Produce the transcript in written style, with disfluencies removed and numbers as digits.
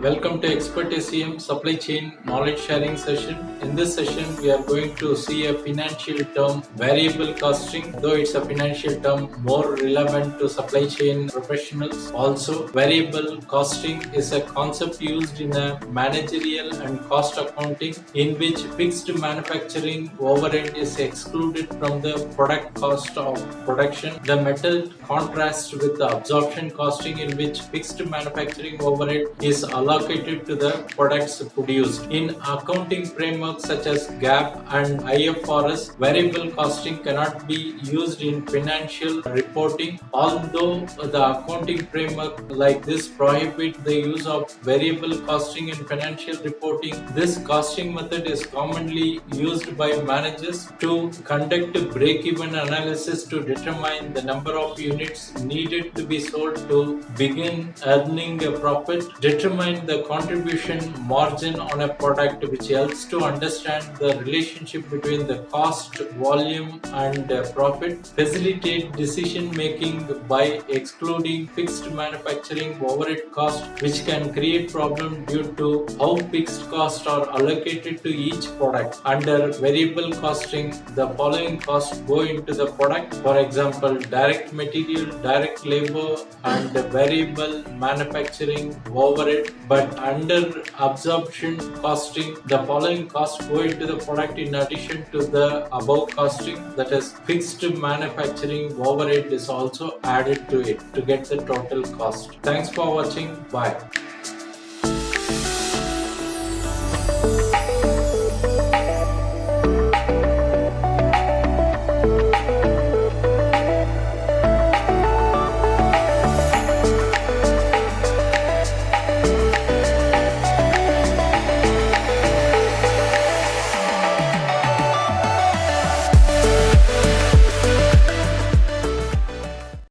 Welcome to Expert SCM Supply Chain Knowledge Sharing session. In this session, we are going to see a financial term, variable costing. Though it's a financial term more relevant to supply chain professionals. Also, variable costing is a concept used in a managerial and cost accounting in which fixed manufacturing overhead is excluded from the product cost of production. The method contrasts with the absorption costing in which fixed manufacturing overhead is allocated to the products produced. In accounting frameworks such as GAAP and IFRS, variable costing cannot be used in financial reporting. Although the accounting framework like this prohibit the use of variable costing in financial reporting, this costing method is commonly used by managers to conduct break-even analysis to determine the number of units needed to be sold to begin earning a profit, determine the contribution margin on a product, which helps to understand the relationship between the cost, volume and profit, facilitate decision making by excluding fixed manufacturing overhead cost, which can create problem due to how fixed costs are allocated to each product. Under variable costing, the following costs go into the product. For example, direct material, direct labor and variable manufacturing overhead. But under absorption costing, the following costs go into the product in addition to the above costing, that is fixed manufacturing overhead is also added to it to get the total cost. Thanks for watching. Bye.